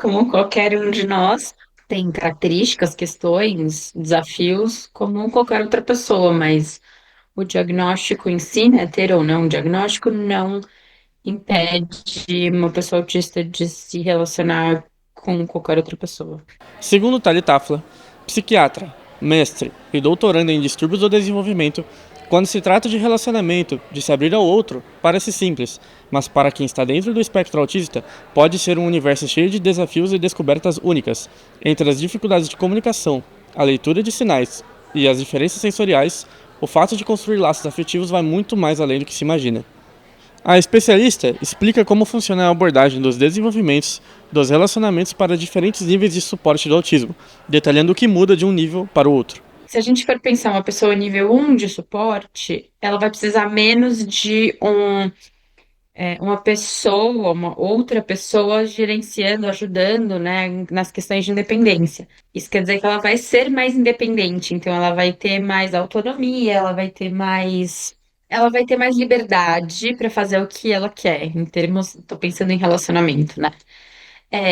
como qualquer um de nós, tem características, questões, desafios, como qualquer outra pessoa, mas o diagnóstico em si, né, ter ou não um diagnóstico, não impede uma pessoa autista de se relacionar com qualquer outra pessoa. Segundo Tali Tafla, psiquiatra, mestre e doutoranda em distúrbios do desenvolvimento, quando se trata de relacionamento, de se abrir ao outro, parece simples, mas para quem está dentro do espectro autista, pode ser um universo cheio de desafios e descobertas únicas. Entre as dificuldades de comunicação, a leitura de sinais e as diferenças sensoriais, o fato de construir laços afetivos vai muito mais além do que se imagina. A especialista explica como funciona a abordagem dos desenvolvimentos dos relacionamentos para diferentes níveis de suporte do autismo, detalhando o que muda de um nível para o outro. Se a gente for pensar uma pessoa nível 1 de suporte, ela vai precisar menos de uma pessoa, uma outra pessoa gerenciando, ajudando, né, nas questões de independência. Isso quer dizer que ela vai ser mais independente, então ela vai ter mais autonomia, ela vai ter mais liberdade para fazer o que ela quer, em termos, tô pensando em relacionamento, né?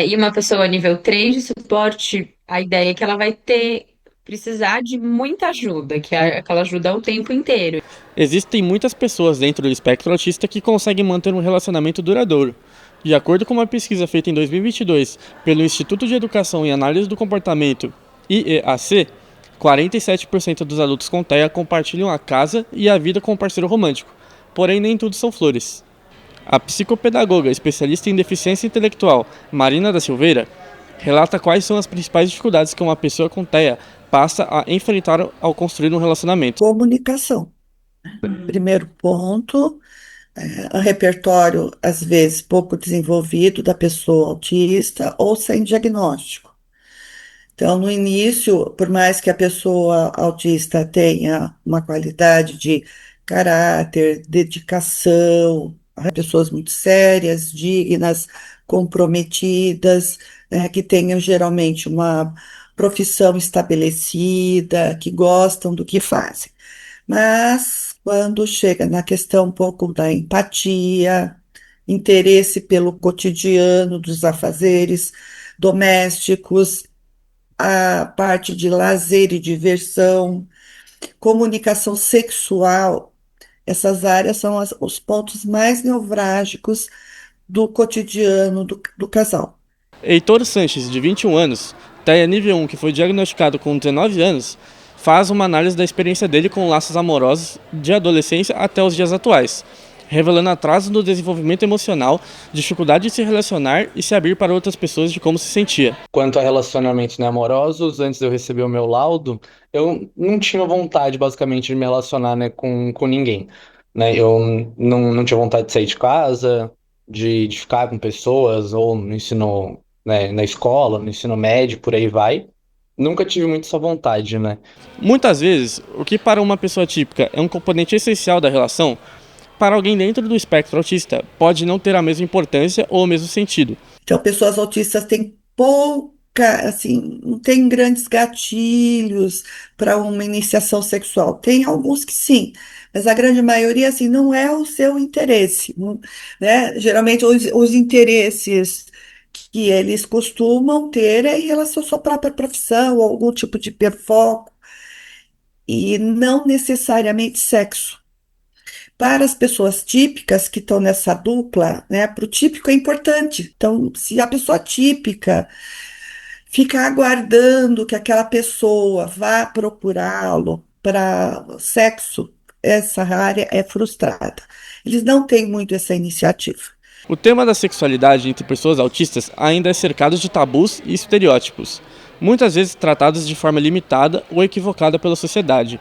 E uma pessoa nível 3 de suporte, a ideia é que ela vai precisar de muita ajuda, que é aquela ajuda o tempo inteiro. Existem muitas pessoas dentro do espectro autista que conseguem manter um relacionamento duradouro. De acordo com uma pesquisa feita em 2022 pelo Instituto de Educação e Análise do Comportamento, IEAC, 47% dos adultos com TEA compartilham a casa e a vida com o parceiro romântico, porém nem tudo são flores. A psicopedagoga especialista em deficiência intelectual, Marina da Silveira, relata quais são as principais dificuldades que uma pessoa com TEA passa a enfrentar ao construir um relacionamento. Comunicação. Primeiro ponto, o repertório, às vezes, pouco desenvolvido da pessoa autista ou sem diagnóstico. Então, no início, por mais que a pessoa autista tenha uma qualidade de caráter, dedicação, pessoas muito sérias, dignas, comprometidas, né, que tenham geralmente uma profissão estabelecida, que gostam do que fazem. Mas quando chega na questão um pouco da empatia, interesse pelo cotidiano dos afazeres domésticos, a parte de lazer e diversão, comunicação sexual, essas áreas são os pontos mais nevrálgicos do cotidiano do casal. Heitor Sanches, de 21 anos, TEA nível 1, que foi diagnosticado com 19 anos, faz uma análise da experiência dele com laços amorosos de adolescência até os dias atuais, revelando atraso no desenvolvimento emocional, dificuldade de se relacionar e se abrir para outras pessoas de como se sentia. Quanto a relacionamentos, né, amorosos, antes de eu receber o meu laudo, eu não tinha vontade, basicamente, de me relacionar, né, com ninguém. Né? Eu não tinha vontade de sair de casa, de ficar com pessoas, ou no ensino, né, na escola, no ensino médio, por aí vai. Nunca tive muito essa vontade, né? Muitas vezes, o que para uma pessoa típica é um componente essencial da relação, para alguém dentro do espectro autista pode não ter a mesma importância ou o mesmo sentido. Então, pessoas autistas têm pouca, assim, não tem grandes gatilhos para uma iniciação sexual. Tem alguns que sim, mas a grande maioria, assim, não é o seu interesse, né? Geralmente, os interesses que eles costumam ter é em relação à sua própria profissão, ou algum tipo de hiperfoco, e não necessariamente sexo. Para as pessoas típicas que estão nessa dupla, né, para o típico é importante. Então, se a pessoa típica fica aguardando que aquela pessoa vá procurá-lo para sexo, essa área é frustrada. Eles não têm muito essa iniciativa. O tema da sexualidade entre pessoas autistas ainda é cercado de tabus e estereótipos, muitas vezes tratados de forma limitada ou equivocada pela sociedade.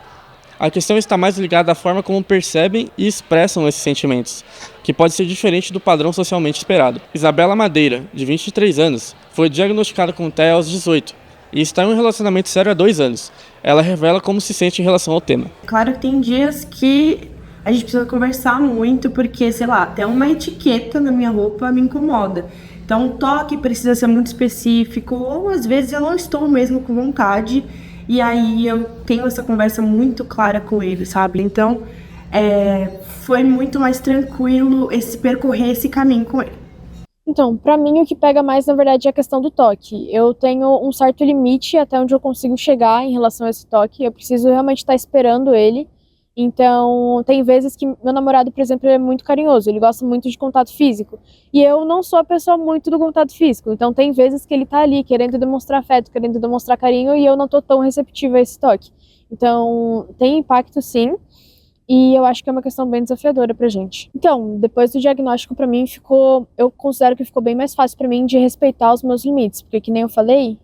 A questão está mais ligada à forma como percebem e expressam esses sentimentos, que pode ser diferente do padrão socialmente esperado. Isabela Madeira, de 23 anos, foi diagnosticada com TEA aos 18 e está em um relacionamento sério há 2 anos. Ela revela como se sente em relação ao tema. Claro que tem dias que a gente precisa conversar muito, porque, sei lá, até uma etiqueta na minha roupa me incomoda. Então, o toque precisa ser muito específico, ou às vezes eu não estou mesmo com vontade. E aí eu tenho essa conversa muito clara com ele, sabe? Então, foi muito mais tranquilo percorrer esse caminho com ele. Então, pra mim o que pega mais, na verdade, é a questão do toque. Eu tenho um certo limite até onde eu consigo chegar em relação a esse toque. Eu preciso realmente estar esperando ele. Então, tem vezes que meu namorado, por exemplo, ele é muito carinhoso, ele gosta muito de contato físico. E eu não sou a pessoa muito do contato físico. Então, tem vezes que ele tá ali querendo demonstrar afeto, querendo demonstrar carinho, e eu não tô tão receptiva a esse toque. Então, tem impacto sim. E eu acho que é uma questão bem desafiadora pra gente. Então, depois do diagnóstico, pra mim, eu considero que ficou bem mais fácil pra mim de respeitar os meus limites, porque que nem eu falei,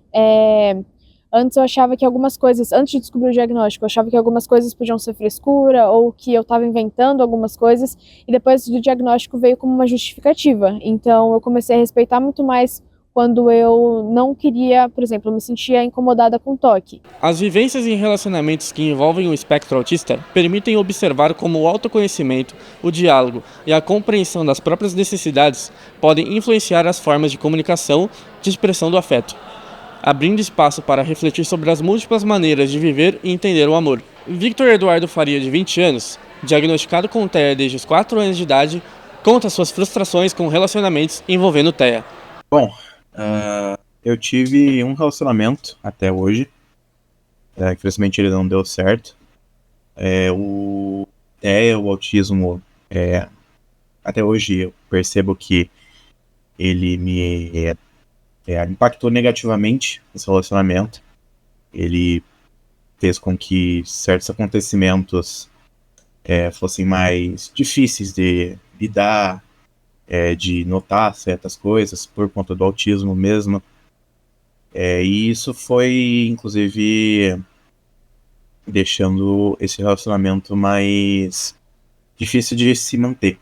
antes eu achava que algumas coisas, antes de descobrir o diagnóstico, eu achava que algumas coisas podiam ser frescura, ou que eu tava inventando algumas coisas, e depois do diagnóstico veio como uma justificativa. Então, eu comecei a respeitar muito mais quando eu não queria, por exemplo, eu me sentia incomodada com toque. As vivências em relacionamentos que envolvem o espectro autista permitem observar como o autoconhecimento, o diálogo e a compreensão das próprias necessidades podem influenciar as formas de comunicação e expressão do afeto, abrindo espaço para refletir sobre as múltiplas maneiras de viver e entender o amor. Victor Eduardo Faria, de 20 anos, diagnosticado com TEA desde os 4 anos de idade, conta suas frustrações com relacionamentos envolvendo TEA. Bom, eu tive um relacionamento até hoje, infelizmente ele não deu certo. O TEA, o autismo, até hoje eu percebo que ele me impactou negativamente nesse relacionamento. Ele fez com que certos acontecimentos fossem mais difíceis de lidar, de notar certas coisas por conta do autismo mesmo. E isso foi, inclusive, deixando esse relacionamento mais difícil de se manter.